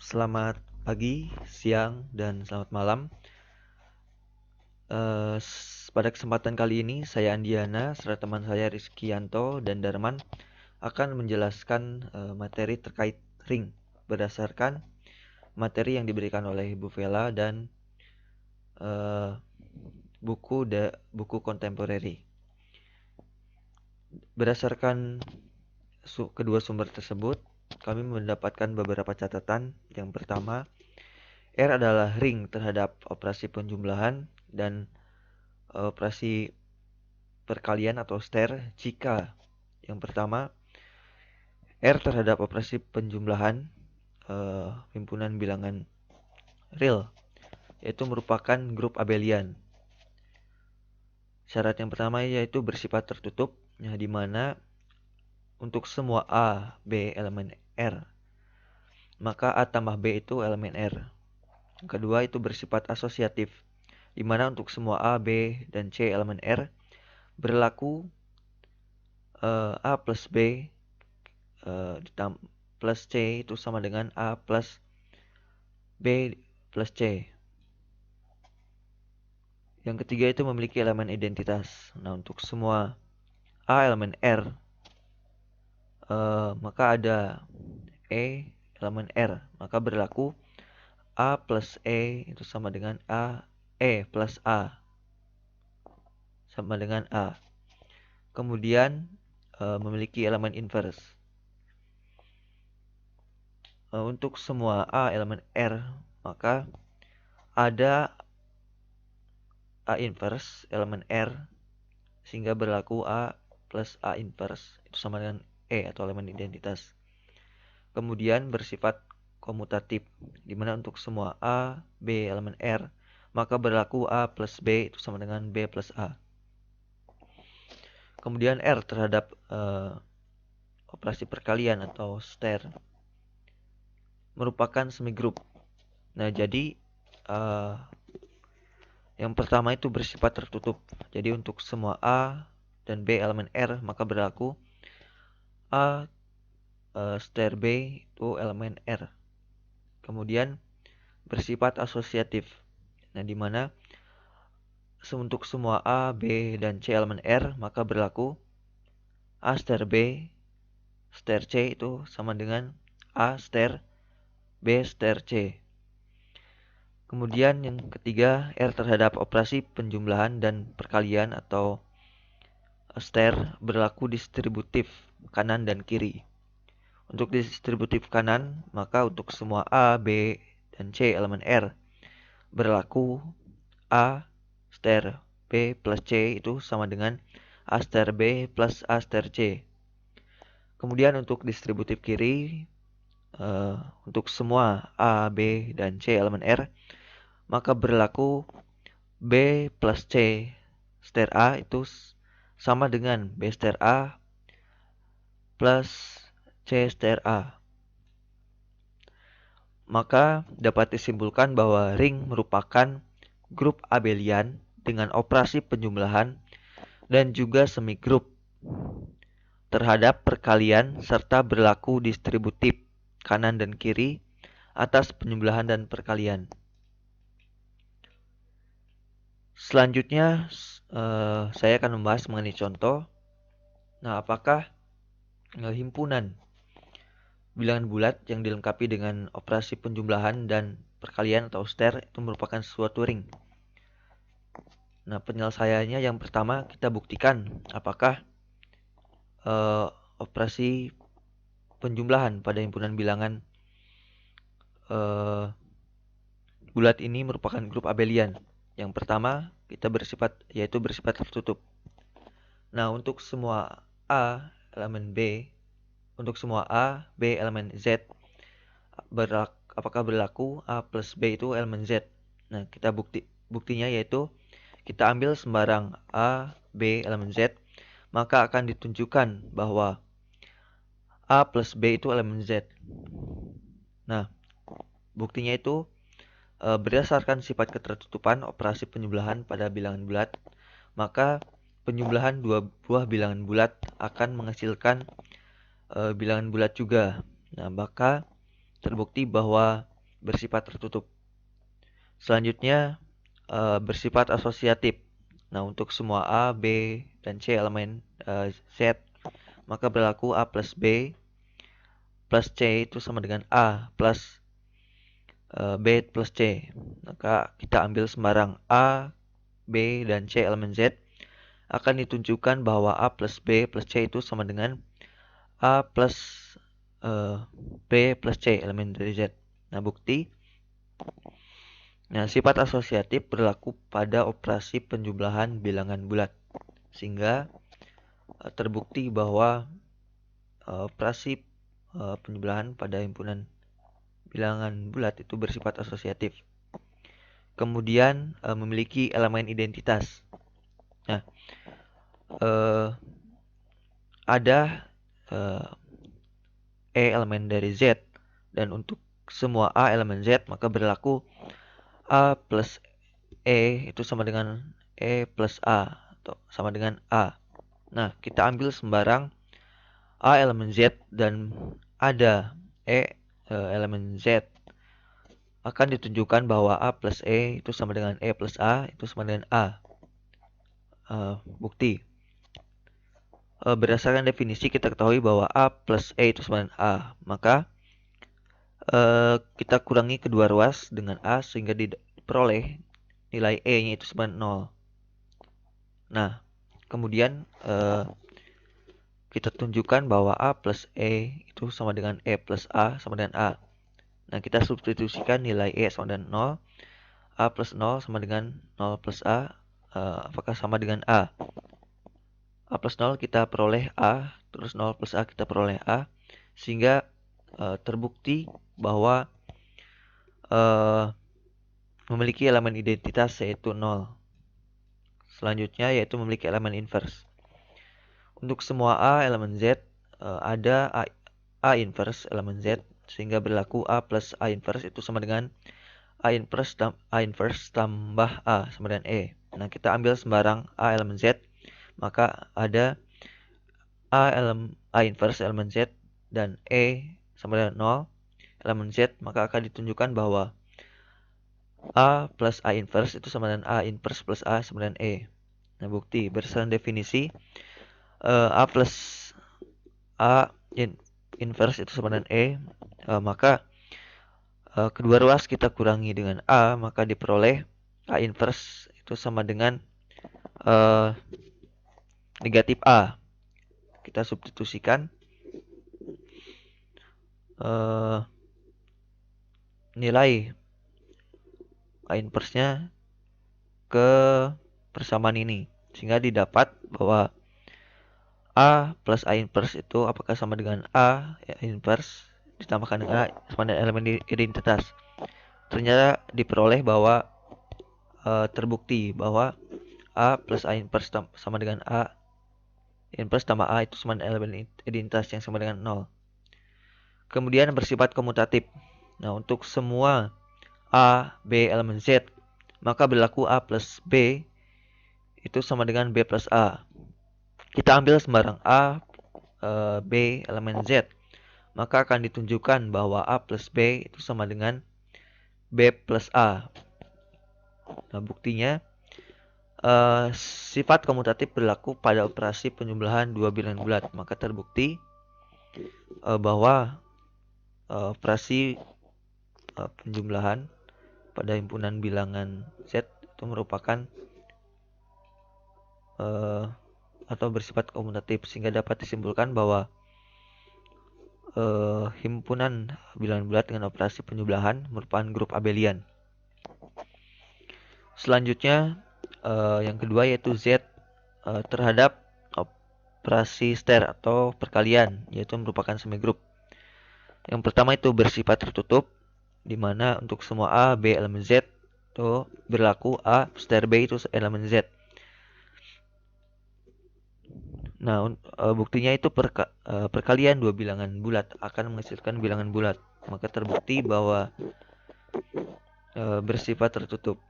Selamat pagi, siang, dan selamat malam. Pada kesempatan kali ini, saya Andiana serta teman saya Rizkyanto dan Darman akan menjelaskan materi terkait ring berdasarkan materi yang diberikan oleh Ibu Vela dan uh, buku kontemporeri. Berdasarkan kedua sumber tersebut, kami mendapatkan beberapa catatan. Yang pertama, R adalah ring terhadap operasi penjumlahan dan operasi perkalian atau stir jika yang pertama R terhadap operasi penjumlahan himpunan bilangan real, yaitu merupakan grup abelian. Syarat yang pertama yaitu bersifat tertutup, di mana untuk semua A, B elemen R, maka A tambah B itu elemen R. Yang kedua itu bersifat asosiatif, di mana untuk semua A, B, dan C elemen R berlaku A plus B plus C itu sama dengan A plus B plus C. Yang ketiga itu memiliki elemen identitas. Nah, untuk semua A elemen R, maka ada E elemen R, maka berlaku A plus E itu sama dengan E plus A sama dengan A. Kemudian memiliki elemen inverse. Untuk semua A elemen R, maka ada A inverse elemen R sehingga berlaku A plus A inverse itu sama dengan E atau elemen identitas. Kemudian bersifat komutatif, di mana untuk semua A, B elemen R, maka berlaku A plus B itu sama dengan B plus A. Kemudian R terhadap operasi perkalian atau stir merupakan semigroup. Nah, jadi yang pertama itu bersifat tertutup. Jadi untuk semua A dan B elemen R, maka berlaku A stir B itu elemen R. Kemudian bersifat asosiatif. Nah, di mana untuk semua A, B, dan C elemen R, maka berlaku A stir B stir C itu sama dengan A stir B stir C. Kemudian yang ketiga, R terhadap operasi penjumlahan dan perkalian atau stir berlaku distributif kanan dan kiri. Untuk distributif kanan, maka untuk semua A, B, dan C elemen R berlaku A stir B plus C itu sama dengan A stir B plus A stir C. Kemudian untuk distributif kiri, untuk semua A, B, dan C elemen R, maka berlaku B plus C stir A itu sama dengan B stir A plus C stir A. Maka dapat disimpulkan bahwa ring merupakan grup abelian dengan operasi penjumlahan dan juga semigroup terhadap perkalian serta berlaku distributif kanan dan kiri atas penjumlahan dan perkalian. Selanjutnya saya akan membahas mengenai contoh. Nah, apakah himpunan bilangan bulat yang dilengkapi dengan operasi penjumlahan dan perkalian atau stir itu merupakan suatu ring? Nah, penyelesaiannya yang pertama kita buktikan apakah operasi penjumlahan pada himpunan bilangan bulat ini merupakan grup abelian. Yang pertama kita bersifat tertutup. Nah, untuk semua A elemen B, untuk semua A, B elemen Z, apakah berlaku A plus B itu elemen Z? Nah, kita buktinya yaitu kita ambil sembarang A, B elemen Z, maka akan ditunjukkan bahwa A plus B itu elemen Z. Nah, buktinya itu berdasarkan sifat ketertutupan operasi penjumlahan pada bilangan bulat, maka penjumlahan dua buah bilangan bulat akan menghasilkan bilangan bulat juga. Nah, maka terbukti bahwa bersifat tertutup. Selanjutnya bersifat asosiatif. Nah, untuk semua A, B, dan C elemen Z, maka berlaku A plus B plus C itu sama dengan A plus B plus C. Maka kita ambil sembarang A, B, dan C elemen Z, akan ditunjukkan bahwa A plus B plus C itu sama dengan A plus B plus C elemen dari Z. Nah, bukti. Nah, sifat asosiatif berlaku pada operasi penjumlahan bilangan bulat. Sehingga terbukti bahwa operasi penjumlahan pada himpunan bilangan bulat itu bersifat asosiatif. Kemudian memiliki elemen identitas. Nah, ada E elemen dari Z, dan untuk semua A elemen Z maka berlaku A plus E itu sama dengan E plus A atau sama dengan A. Nah, kita ambil sembarang A elemen Z dan ada E elemen Z, akan ditunjukkan bahwa A plus E itu sama dengan E plus A itu sama dengan A. Bukti. Berdasarkan definisi kita ketahui bahwa A plus E itu sama dengan A. Maka kita kurangi kedua ruas dengan A sehingga diperoleh nilai E-nya itu sama dengan 0. Nah, kemudian kita tunjukkan bahwa A plus E itu sama dengan E plus A sama dengan A. Nah, kita substitusikan nilai E sama dengan 0. A plus 0 sama dengan 0 plus A. Apakah sama dengan A? A plus 0 kita peroleh A, terus 0 plus A kita peroleh A. Sehingga terbukti bahwa memiliki elemen identitas yaitu 0. Selanjutnya yaitu memiliki elemen inverse. Untuk semua A elemen Z ada A inverse elemen Z, sehingga berlaku A plus A inverse itu sama dengan A inverse tambah A sama dengan E. Nah, kita ambil sembarang A elemen Z, maka ada A inverse elemen Z dan E sama dengan 0 elemen Z, maka akan ditunjukkan bahwa A plus A inverse itu sama dengan A inverse plus A sama dengan E. Nah, bukti berdasarkan definisi A plus A inverse itu sama dengan E, maka kedua ruas kita kurangi dengan A, maka diperoleh A inverse itu sama dengan negatif A. Kita substitusikan nilai A inverse-nya ke persamaan ini, sehingga didapat bahwa A plus A inverse itu apakah sama dengan A inverse ditambahkan dengan A sama dengan elemen identitas. Ternyata diperoleh bahwa terbukti bahwa A plus A inverse sama dengan A inverse tambah A itu sama dengan elemen identitas yang sama dengan 0. Kemudian bersifat komutatif. Nah, untuk semua A, B elemen Z, maka berlaku A plus B itu sama dengan B plus A. Kita ambil sembarang A, B elemen Z, maka akan ditunjukkan bahwa A plus B itu sama dengan B plus A. Nah, buktinya sifat komutatif berlaku pada operasi penjumlahan dua bilangan bulat. Maka terbukti bahwa operasi penjumlahan pada himpunan bilangan Z itu merupakan atau bersifat komutatif, sehingga dapat disimpulkan bahwa himpunan bilangan bulat dengan operasi penjumlahan merupakan grup abelian. Selanjutnya yang kedua yaitu Z terhadap operasi ster atau perkalian, yaitu merupakan semigrup. Yang pertama itu bersifat tertutup, di mana untuk semua A, B elemen Z itu berlaku A ster B itu elemen Z. Nah, buktinya itu perkalian dua bilangan bulat akan menghasilkan bilangan bulat. Maka terbukti bahwa bersifat tertutup.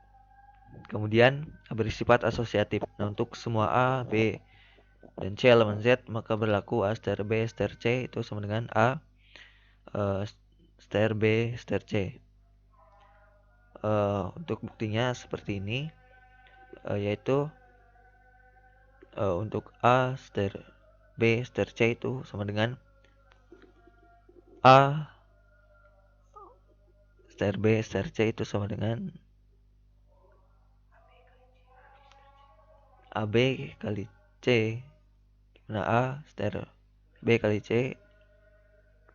Kemudian bersifat asosiatif. Nah, untuk semua A, B, dan C elemen Z, maka berlaku A ster B ster C itu sama dengan A ster B ster C. Untuk buktinya seperti ini, yaitu untuk A star B star C itu sama dengan A star B star C itu sama dengan AB kali C, dimana A star B kali C.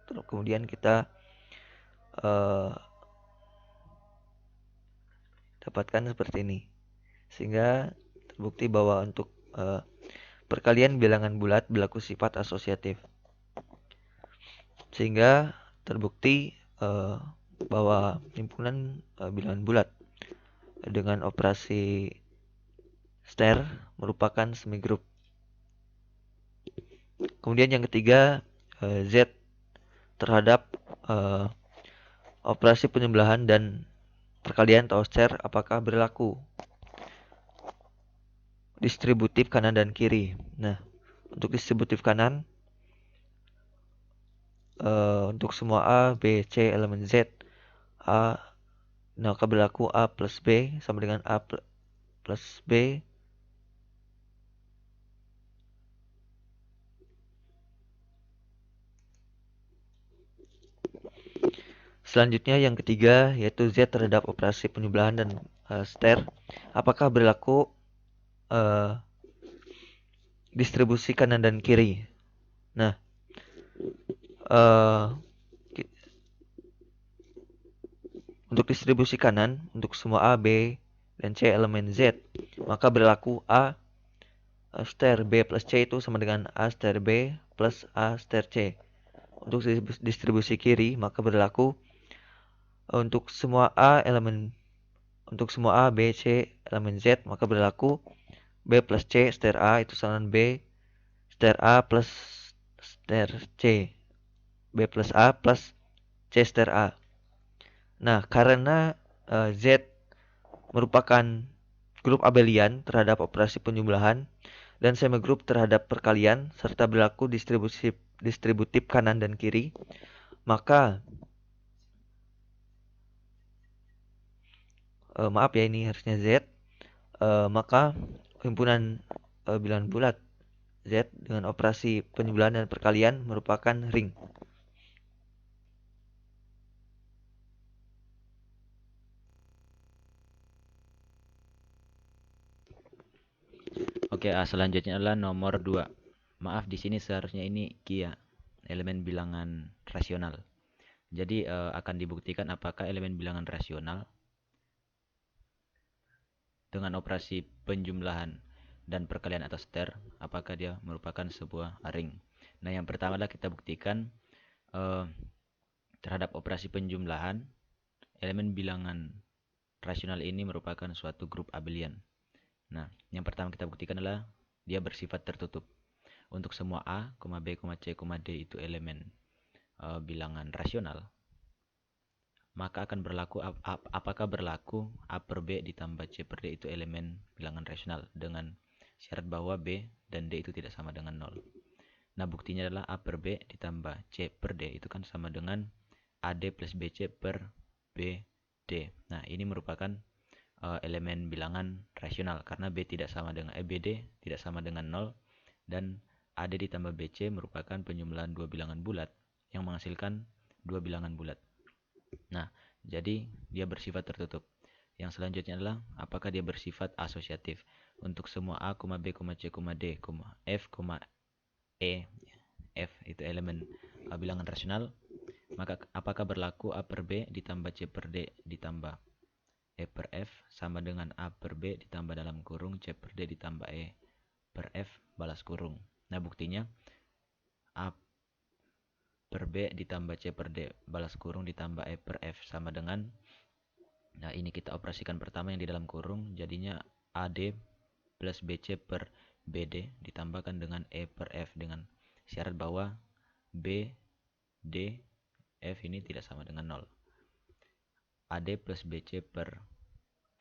Terus kemudian kita dapatkan seperti ini, sehingga terbukti bahwa untuk perkalian bilangan bulat berlaku sifat asosiatif, sehingga terbukti bahwa himpunan bilangan bulat dengan operasi star merupakan semigroup. Kemudian yang ketiga, Z terhadap operasi penjumlahan dan perkalian atau star apakah berlaku distributif kanan dan kiri. Nah, untuk distributif kanan, untuk semua A, B, C elemen Z, maka berlaku A plus B sama dengan A plus B Selanjutnya yang ketiga yaitu Z terhadap operasi penjumlahan dan star apakah berlaku distribusi kanan dan kiri. Nah, untuk distribusi kanan untuk semua A, B, dan C elemen Z, maka berlaku A star B plus C itu sama dengan A star B plus A star C. Untuk distribusi kiri, maka berlaku untuk semua A, B, C elemen Z, maka berlaku B plus C star A itu sama dengan B star A plus star C. B plus A plus C star A. Nah, karena Z merupakan grup abelian terhadap operasi penjumlahan dan semigroup terhadap perkalian serta berlaku distributif kanan dan kiri, maka maaf ya ini harusnya Z, maka himpunan bilangan bulat Z dengan operasi penjumlahan dan perkalian merupakan ring. Oke, selanjutnya adalah nomor 2. Maaf, di sini seharusnya ini Kia, elemen bilangan rasional. Jadi akan dibuktikan apakah elemen bilangan rasional dengan operasi penjumlahan dan perkalian atau star, apakah dia merupakan sebuah ring. Nah, yang pertama adalah kita buktikan terhadap operasi penjumlahan, elemen bilangan rasional ini merupakan suatu grup abelian. Nah, yang pertama kita buktikan adalah dia bersifat tertutup. Untuk semua A, B, C, D itu elemen bilangan rasional, maka akan berlaku apakah berlaku A per B ditambah C per D itu elemen bilangan rasional dengan syarat bahwa B dan D itu tidak sama dengan 0. Nah, buktinya adalah A per B ditambah C per D itu kan sama dengan AD plus BC per BD. Nah, ini merupakan elemen bilangan rasional karena B tidak sama dengan BD tidak sama dengan 0 dan AD ditambah BC merupakan penjumlahan dua bilangan bulat yang menghasilkan dua bilangan bulat. Nah, jadi dia bersifat tertutup. Yang selanjutnya adalah apakah dia bersifat asosiatif. Untuk semua A, B, C, D, F, E, F itu elemen bilangan rasional, maka apakah berlaku A per B ditambah C per D ditambah E per F sama dengan A per B ditambah dalam kurung C per D ditambah E per F balas kurung. Nah, buktinya A per B ditambah C per D balas kurung ditambah E per F sama dengan, nah ini kita operasikan pertama yang di dalam kurung, jadinya AD plus BC per BD ditambahkan dengan E per F dengan syarat bahwa B, D, F ini tidak sama dengan 0. AD plus BC per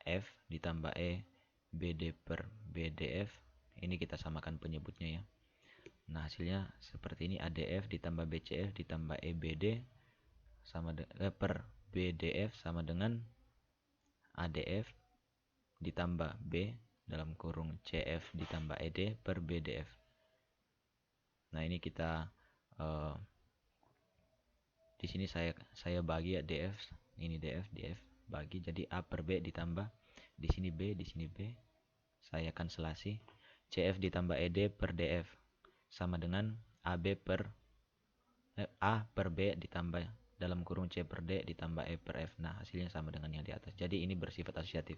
F ditambah E BD per BDF, ini kita samakan penyebutnya ya. Nah, hasilnya seperti ini, ADF ditambah BCF ditambah EBD sama per BDF sama dengan ADF ditambah B dalam kurung CF ditambah ED per BDF. Nah, ini kita di sini saya bagi ya DF, ini DF bagi jadi A per B ditambah di sini B, di sini B. Saya kanselasi. CF ditambah ED per DF sama dengan AB per A per B ditambah dalam kurung C per D ditambah E per F. Nah, hasilnya sama dengan yang di atas. Jadi ini bersifat asosiatif.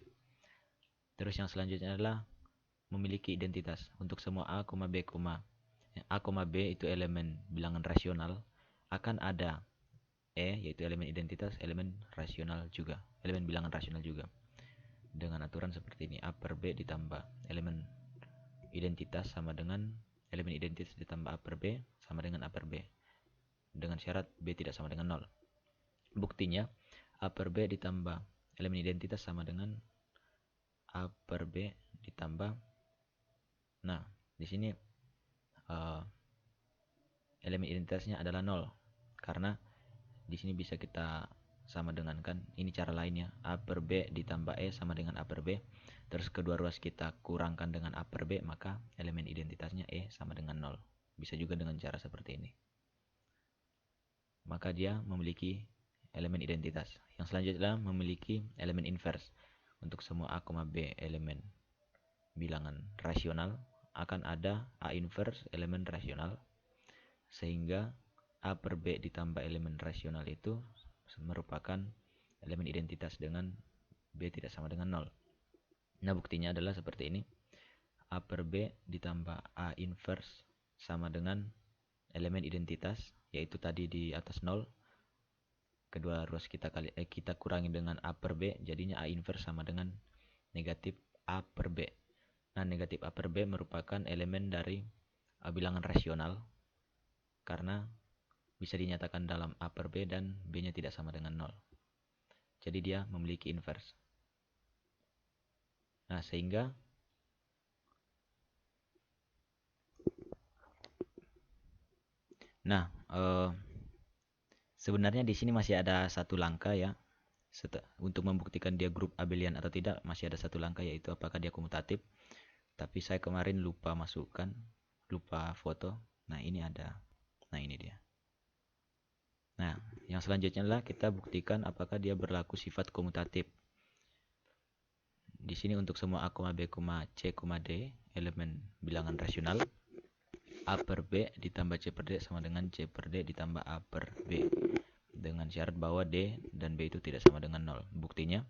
Terus yang selanjutnya adalah memiliki identitas. Untuk semua A, B, A, B itu elemen bilangan rasional, akan ada E yaitu elemen identitas, elemen rasional juga, elemen bilangan rasional juga. Dengan aturan seperti ini, A per B ditambah elemen identitas sama dengan elemen identitas ditambah A per B sama dengan A per B. Dengan syarat B tidak sama dengan 0. Buktinya, A per B ditambah elemen identitas sama dengan A per B ditambah. Nah, di sini elemen identitasnya adalah 0 karena di sini bisa kita sama dengan kan, ini cara lainnya, A per B ditambah E sama dengan A per B. Terus kedua ruas kita kurangkan dengan A per B, maka elemen identitasnya E sama dengan 0. Bisa juga dengan cara seperti ini. Maka dia memiliki elemen identitas. Yang selanjutnya memiliki elemen inverse. Untuk semua A, B elemen bilangan rasional, akan ada A inverse elemen rasional, sehingga A per B ditambah elemen rasional itu merupakan elemen identitas dengan B tidak sama dengan 0. Nah, buktinya adalah seperti ini. A per B ditambah A inverse sama dengan elemen identitas, yaitu tadi di atas 0. Kedua ruas kita kurangi dengan A per B, jadinya A inverse sama dengan negatif A per B. Nah, negatif A per B merupakan elemen dari bilangan rasional, karena bisa dinyatakan dalam A per B dan B-nya tidak sama dengan 0. Jadi dia memiliki inverse. Nah, sehingga sebenarnya di sini masih ada satu langkah ya. Untuk membuktikan dia grup abelian atau tidak, masih ada satu langkah, yaitu apakah dia komutatif. Tapi saya kemarin lupa masukkan, lupa foto. Nah, ini ada. Nah, ini dia. Nah, yang selanjutnya adalah kita buktikan apakah dia berlaku sifat komutatif. Di sini untuk semua A, B, C, D elemen bilangan rasional, A per B ditambah C per D sama dengan C per D ditambah A per B. Dengan syarat bahwa D dan B itu tidak sama dengan 0. Buktinya,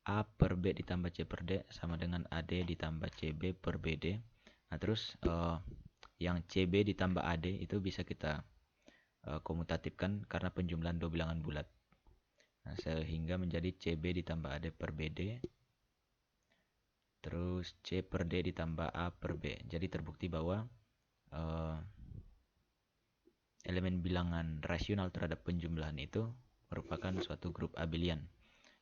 A per B ditambah C per D sama dengan AD ditambah CB per BD. Nah, terus yang CB ditambah AD itu bisa kita komutatifkan karena penjumlahan dua bilangan bulat. Nah, sehingga menjadi CB ditambah AD per BD. Terus C per D ditambah A per B. Jadi terbukti bahwa elemen bilangan rasional terhadap penjumlahan itu merupakan suatu grup abelian.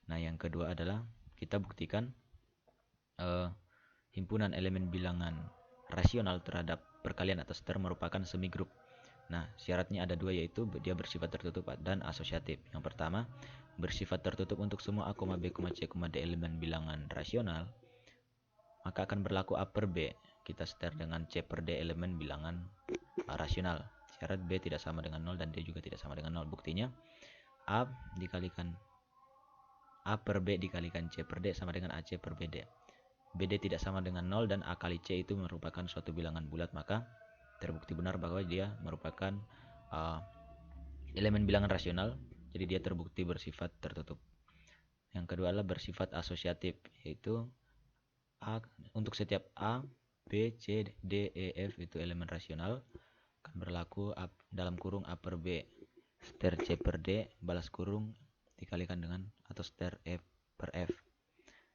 Nah, yang kedua adalah kita buktikan himpunan elemen bilangan rasional terhadap perkalian atas ter merupakan semigrup. Nah, syaratnya ada dua, yaitu dia bersifat tertutup dan asosiatif. Yang pertama, bersifat tertutup untuk semua A, B, C, D elemen bilangan rasional, maka akan berlaku A per B. Kita seter dengan C per D elemen bilangan rasional. Syarat B tidak sama dengan 0 dan D juga tidak sama dengan 0. Buktinya, A dikalikan A per B dikalikan C per D sama dengan AC per BD. BD tidak sama dengan 0 dan A kali C itu merupakan suatu bilangan bulat, maka terbukti benar bahwa dia merupakan elemen bilangan rasional. Jadi dia terbukti bersifat tertutup. Yang kedua adalah bersifat asosiatif, yaitu A, untuk setiap A, B, C, D, E, F itu elemen rasional, akan berlaku dalam kurung A per B ster C per D balas kurung dikalikan dengan atau ster E per F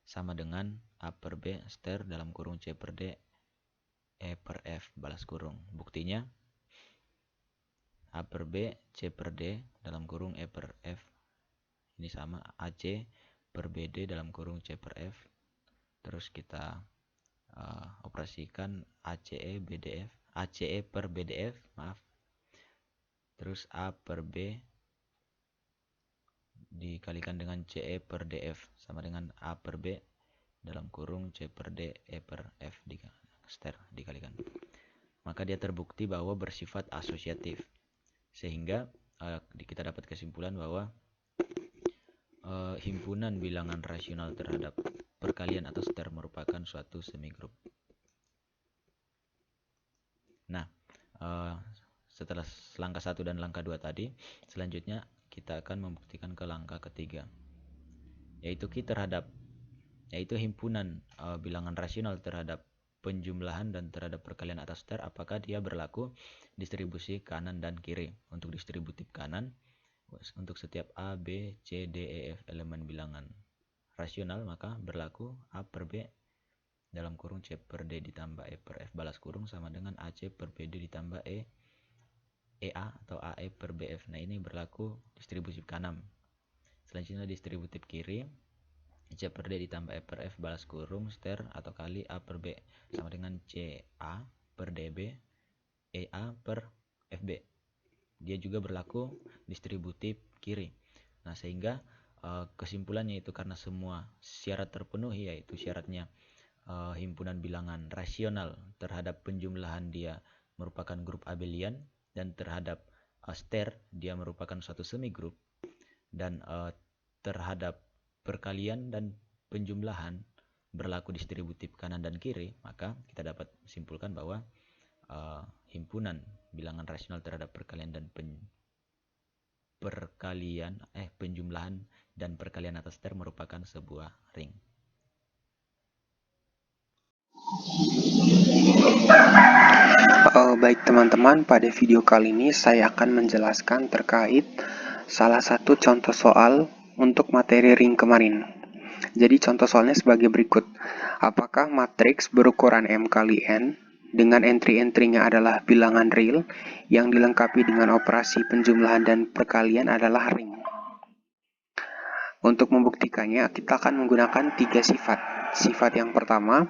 sama dengan A per B ster dalam kurung C per D E per F balas kurung. Buktinya, A per B C per D dalam kurung E per F ini sama AC per BD dalam kurung C per F. Terus kita operasikan ACE per BDF, maaf. Terus A per B dikalikan dengan CE per DF sama dengan A per B dalam kurung C per D E per F dikalikan. Maka dia terbukti bahwa bersifat asosiatif. Sehingga kita dapat kesimpulan bahwa himpunan bilangan rasional terhadap perkalian atau star merupakan suatu semigrup. Nah, setelah langkah 1 dan langkah 2 tadi, selanjutnya kita akan membuktikan ke langkah ketiga, yaitu himpunan bilangan rasional terhadap penjumlahan dan terhadap perkalian atas star, apakah dia berlaku distribusi kanan dan kiri. Untuk distributif kanan, untuk setiap A, B, C, D, E, F elemen bilangan rasional, maka berlaku A per B dalam kurung C per D ditambah E per F balas kurung sama dengan AC per BD ditambah EA atau AE per BF. Nah, ini berlaku distributif kanan. Selanjutnya distributif kiri, C per D ditambah E per F balas kurung star atau kali A per B sama dengan CA per DB EA per FB. Dia juga berlaku distributif kiri. Nah, sehingga kesimpulannya itu karena semua syarat terpenuhi, yaitu syaratnya himpunan bilangan rasional terhadap penjumlahan dia merupakan grup abelian, dan terhadap star dia merupakan suatu semigrup, dan terhadap perkalian dan penjumlahan berlaku distributif kanan dan kiri, maka kita dapat simpulkan bahwa himpunan bilangan rasional terhadap perkalian dan penjumlahan dan perkalian atas star merupakan sebuah ring. Baik teman-teman, pada video kali ini saya akan menjelaskan terkait salah satu contoh soal untuk materi ring kemarin. Jadi contoh soalnya sebagai berikut. Apakah matriks berukuran M kali N dengan entry-entry-nya adalah bilangan real yang dilengkapi dengan operasi penjumlahan dan perkalian adalah ring? Untuk membuktikannya, kita akan menggunakan 3 sifat. Sifat yang pertama,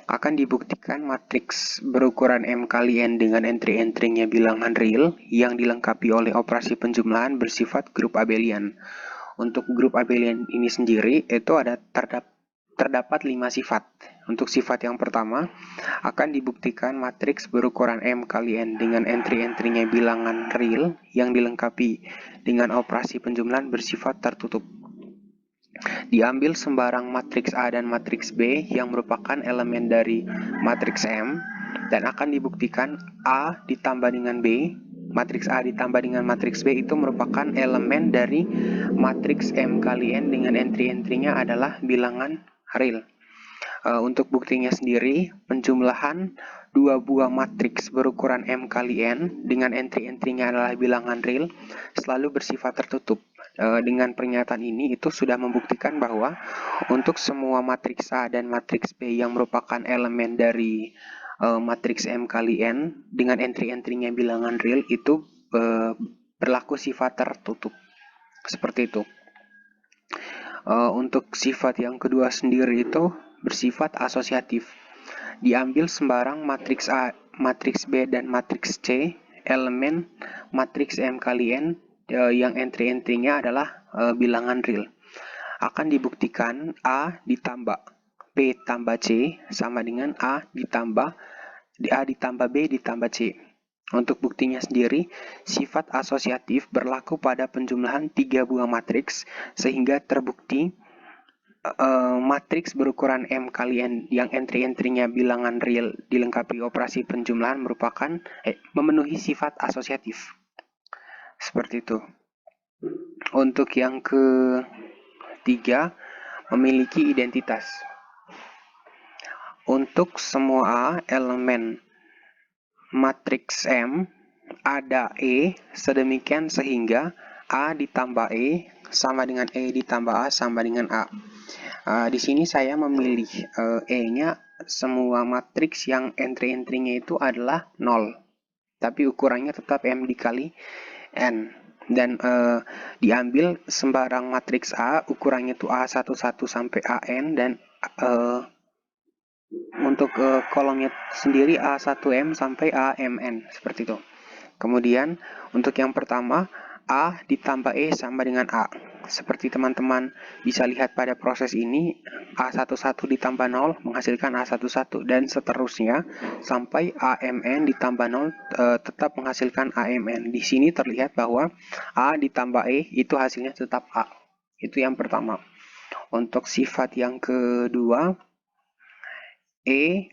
akan dibuktikan matriks berukuran M kali N dengan entry-entry-nya bilangan real yang dilengkapi oleh operasi penjumlahan bersifat grup abelian. Untuk grup abelian ini sendiri itu terdapat 5 sifat. Untuk sifat yang pertama, akan dibuktikan matriks berukuran M kali N dengan entry-entry-nya bilangan real yang dilengkapi dengan operasi penjumlahan bersifat tertutup. Diambil sembarang matriks A dan matriks B yang merupakan elemen dari matriks M, dan akan dibuktikan A ditambah dengan B, matriks A ditambah dengan matriks B itu merupakan elemen dari matriks M kali N dengan entry-entry-nya adalah bilangan real. Untuk buktinya sendiri, penjumlahan dua buah matriks berukuran M kali N dengan entry-entry-nya adalah bilangan real selalu bersifat tertutup. Dengan pernyataan ini itu sudah membuktikan bahwa untuk semua matriks A dan matriks B yang merupakan elemen dari matriks M kali N dengan entry-entry-nya bilangan real itu berlaku sifat tertutup. Seperti itu. Untuk sifat yang kedua sendiri itu bersifat asosiatif. Diambil sembarang matriks A, matriks B, dan matriks C, elemen matriks M kali N yang entry-entry-nya adalah bilangan real. Akan dibuktikan A ditambah B tambah C sama dengan A ditambah B ditambah C. Untuk buktinya sendiri, sifat asosiatif berlaku pada penjumlahan 3 buah matriks, sehingga terbukti matriks berukuran M kali N yang entry-entry-nya bilangan real dilengkapi operasi penjumlahan memenuhi sifat asosiatif. Seperti itu. Untuk yang ketiga, memiliki identitas. Untuk semua elemen matriks M ada E sedemikian sehingga A ditambah E sama dengan E ditambah A sama dengan A. Di sini saya memilih E-nya semua matriks yang entry-entry-nya itu adalah 0. Tapi ukurannya tetap M dikali N. Dan diambil sembarang matriks A, ukurannya itu A11 sampai AN, dan untuk kolomnya sendiri A1M sampai AMN, seperti itu. Kemudian untuk yang pertama, A ditambah E sama dengan A. Seperti teman-teman bisa lihat pada proses ini, A11 ditambah 0 menghasilkan A11 dan seterusnya sampai AMN ditambah 0 tetap menghasilkan AMN. Di sini terlihat bahwa A ditambah E itu hasilnya tetap A. Itu yang pertama. Untuk sifat yang kedua, E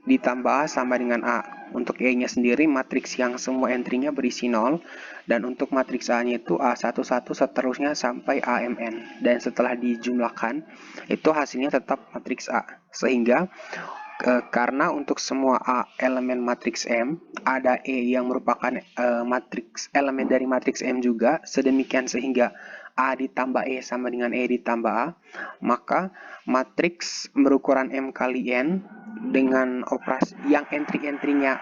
ditambah A sama dengan A. Untuk E-nya sendiri, matriks yang semua entry-nya berisi 0. Dan untuk matriks A-nya itu A11 seterusnya sampai AMN. Dan setelah dijumlahkan, itu hasilnya tetap matriks A. Sehingga, karena untuk semua A elemen matriks M, ada E yang merupakan matriks elemen dari matriks M juga. Sedemikian sehingga A ditambah E sama dengan E ditambah A, maka matriks berukuran M kali N dengan operasi yang entry-entry-nya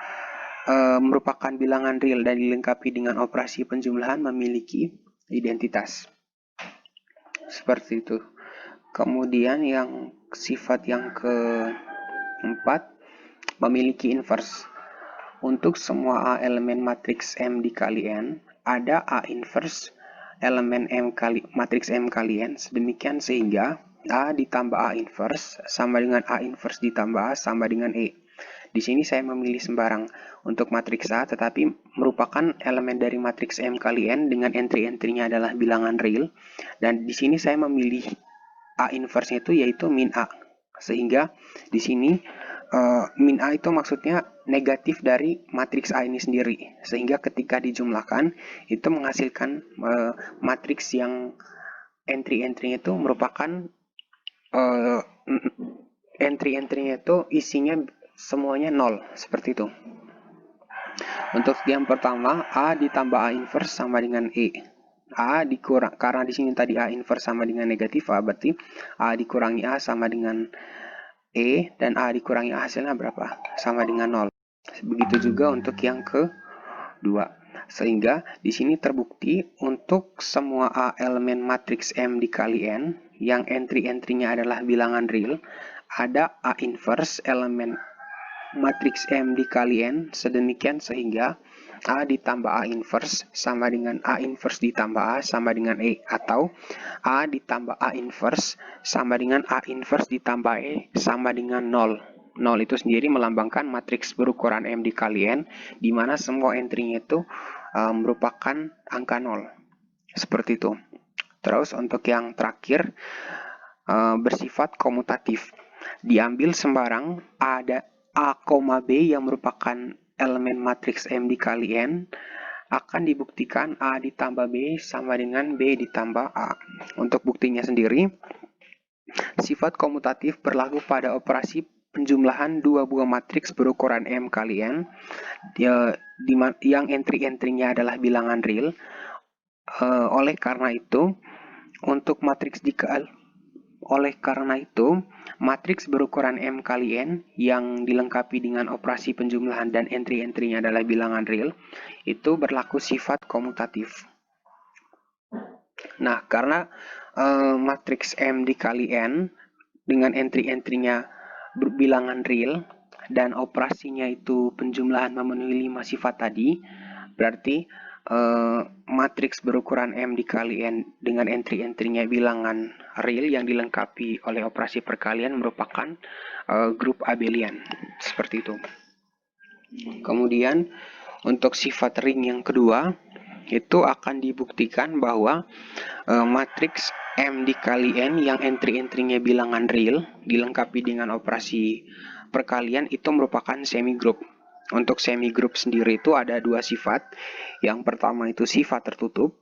merupakan bilangan real dan dilengkapi dengan operasi penjumlahan memiliki identitas. Seperti itu. Kemudian yang sifat yang keempat, memiliki inverse. Untuk semua A elemen matriks M dikali N, ada A inverse elemen matriks M kali N, sedemikian sehingga A ditambah A inverse sama dengan A inverse ditambah A sama dengan E. Di sini saya memilih sembarang untuk matriks A, tetapi merupakan elemen dari matriks M kali N dengan entry-entry-nya adalah bilangan real. Dan di sini saya memilih A inverse-nya itu yaitu min A. Sehingga di sini min A itu maksudnya negatif dari matriks A ini sendiri. Sehingga ketika dijumlahkan, itu menghasilkan matriks yang entry-entry-nya itu merupakan entry-entry-nya itu isinya semuanya 0. Seperti itu. Untuk yang pertama, A ditambah A inverse sama dengan E. A dikurang, karena di sini tadi A inverse sama dengan negatif A, berarti A dikurangi A sama dengan E, dan A dikurangi A hasilnya berapa? Sama dengan 0. Begitu juga untuk yang kedua. Sehingga di sini terbukti untuk semua A elemen matriks M dikali N, yang entry-entry-nya adalah bilangan real, ada A inverse elemen matriks M dikali N, sedemikian sehingga A ditambah A inverse sama dengan A inverse ditambah A sama dengan E, atau A ditambah A inverse sama dengan A inverse ditambah E sama dengan 0. 0 itu sendiri melambangkan matriks berukuran M dikali N, di mana semua entry-nya itu merupakan angka 0. Seperti itu. Terus untuk yang terakhir, bersifat komutatif. Diambil sembarang ada A, B yang merupakan elemen matriks M dikali N, akan dibuktikan A ditambah B sama dengan B ditambah A. Untuk buktinya sendiri, sifat komutatif berlaku pada operasi penjumlahan dua buah matriks berukuran M kali N, yang entry-entry-nya adalah bilangan real. Oleh karena itu, matriks berukuran M kali N yang dilengkapi dengan operasi penjumlahan dan entry-entry-nya adalah bilangan real, itu berlaku sifat komutatif. Nah, karena matriks M dikali N dengan entry-entry-nya berbilangan real dan operasinya itu penjumlahan memenuhi 5 sifat tadi, berarti matriks berukuran M dikali N dengan entry-entry-nya bilangan real yang dilengkapi oleh operasi perkalian merupakan grup abelian. Seperti itu. Kemudian untuk sifat ring yang kedua, itu akan dibuktikan bahwa matriks M dikali N yang entry-entry-nya bilangan real dilengkapi dengan operasi perkalian itu merupakan semigroup. Untuk semigroup sendiri itu ada dua sifat. Yang pertama itu sifat tertutup,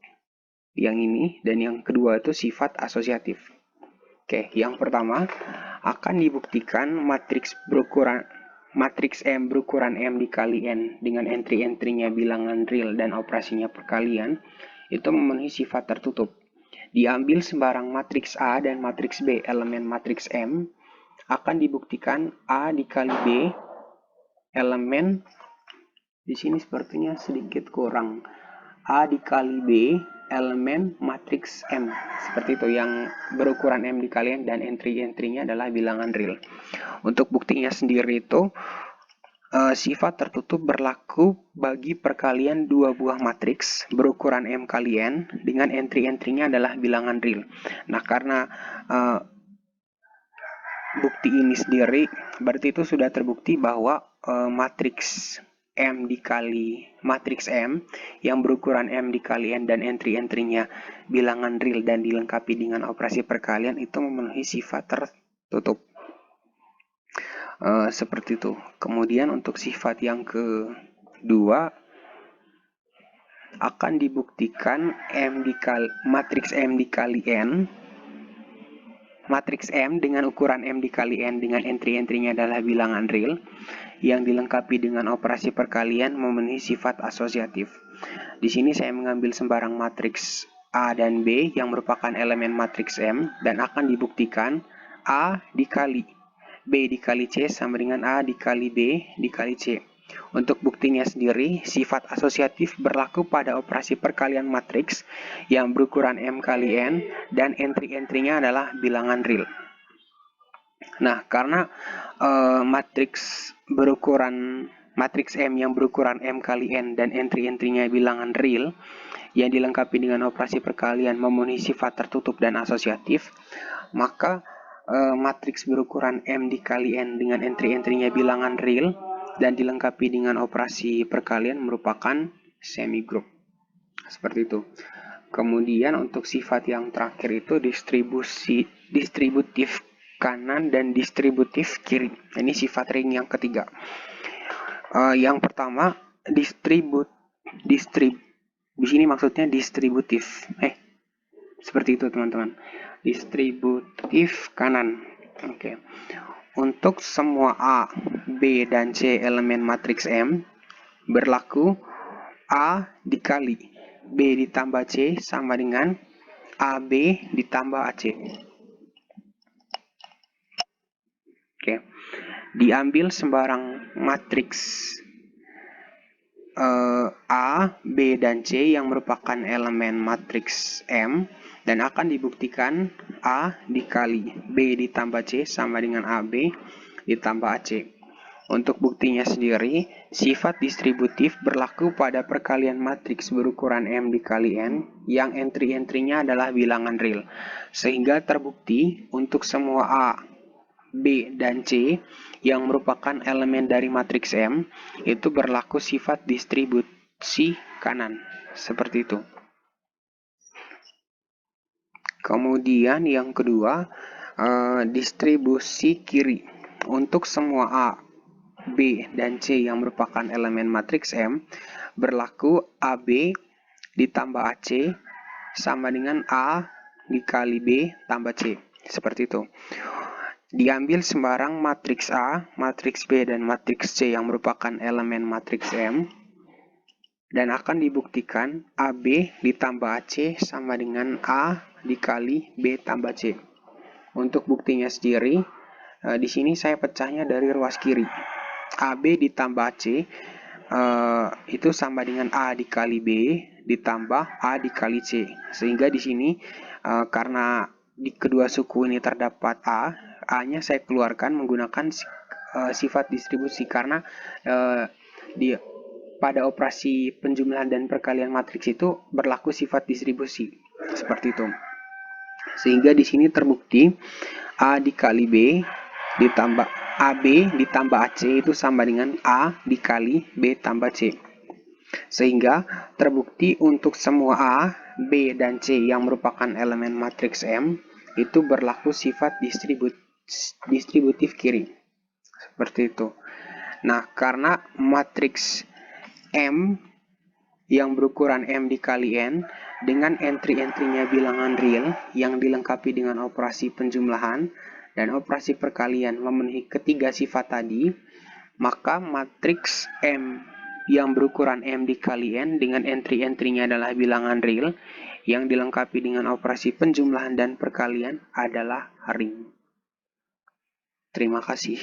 yang ini, dan yang kedua itu sifat asosiatif. Oke, yang pertama akan dibuktikan matriks M berukuran M dikali N dengan entry-entry-nya bilangan real dan operasinya perkalian itu memenuhi sifat tertutup. Diambil sembarang matriks A dan matriks B elemen matriks M, akan dibuktikan A dikali B elemen, di sini sepertinya sedikit kurang, A dikali B elemen matriks M. Seperti itu, yang berukuran M dikali N dan entry-entry-nya adalah bilangan real. Untuk buktinya sendiri itu sifat tertutup berlaku bagi perkalian dua buah matriks berukuran M kali N dengan entry-entry-nya adalah bilangan real. Nah, karena bukti ini sendiri, berarti itu sudah terbukti bahwa matriks M dikali matriks M yang berukuran M dikali N dan entry-entry-nya bilangan real dan dilengkapi dengan operasi perkalian itu memenuhi sifat tertutup. Seperti itu. Kemudian untuk sifat yang kedua akan dibuktikan matriks M dikali N, matriks M dengan ukuran M dikali N dengan entry-entry-nya adalah bilangan real yang dilengkapi dengan operasi perkalian memenuhi sifat asosiatif. Di sini saya mengambil sembarang matriks A dan B yang merupakan elemen matriks M dan akan dibuktikan A dikali B dikali C sama dengan A dikali B dikali C. Untuk buktinya sendiri, sifat asosiatif berlaku pada operasi perkalian matriks yang berukuran M kali N dan entry-entry-nya adalah bilangan real. Nah, karena matriks M yang berukuran M kali N dan entry-entry-nya bilangan real yang dilengkapi dengan operasi perkalian memenuhi sifat tertutup dan asosiatif, maka matriks berukuran M dikali N dengan entry-entry-nya bilangan real dan dilengkapi dengan operasi perkalian merupakan semigroup. Seperti itu. Kemudian untuk sifat yang terakhir itu distributif kanan dan distributif kiri. Ini sifat ring yang ketiga. Yang pertama di sini maksudnya distributif. Seperti itu teman-teman. Distributif kanan. Oke. Untuk semua A, B, dan C elemen matriks M berlaku A dikali B ditambah C sama dengan AB ditambah AC. Oke. Diambil sembarang matriks A, B, dan C yang merupakan elemen matriks M dan akan dibuktikan A dikali B ditambah C sama dengan AB ditambah AC. Untuk buktinya sendiri, sifat distributif berlaku pada perkalian matriks berukuran M dikali N yang entry-entry-nya adalah bilangan real. Sehingga terbukti untuk semua A, B, dan C yang merupakan elemen dari matriks M itu berlaku sifat distribusi kanan. Seperti itu. Kemudian yang kedua, distribusi kiri. Untuk semua A, B, dan C yang merupakan elemen matriks M berlaku AB ditambah AC sama dengan A dikali B tambah C. Seperti itu. Diambil sembarang matriks A, matriks B, dan matriks C yang merupakan elemen matriks M dan akan dibuktikan AB ditambah AC sama dengan A dikali B tambah C. Untuk buktinya sendiri, di sini saya pecahnya dari ruas kiri. AB ditambah AC itu sama dengan A dikali B ditambah A dikali C. Sehingga di sini karena di kedua suku ini terdapat A-nya saya keluarkan menggunakan sifat distribusi karena pada operasi penjumlahan dan perkalian matriks itu berlaku sifat distribusi. Seperti itu. Sehingga di sini terbukti A dikali B ditambah AB ditambah AC itu sama dengan A dikali B tambah C. Sehingga terbukti untuk semua A, B, dan C yang merupakan elemen matriks M itu berlaku sifat distributif kiri. Seperti itu. Nah, karena matriks M yang berukuran M dikali N dengan entry-entry-nya bilangan real yang dilengkapi dengan operasi penjumlahan dan operasi perkalian memenuhi ketiga sifat tadi, maka matriks M yang berukuran M dikali N dengan entry-entry-nya adalah bilangan real yang dilengkapi dengan operasi penjumlahan dan perkalian adalah ring. Terima kasih.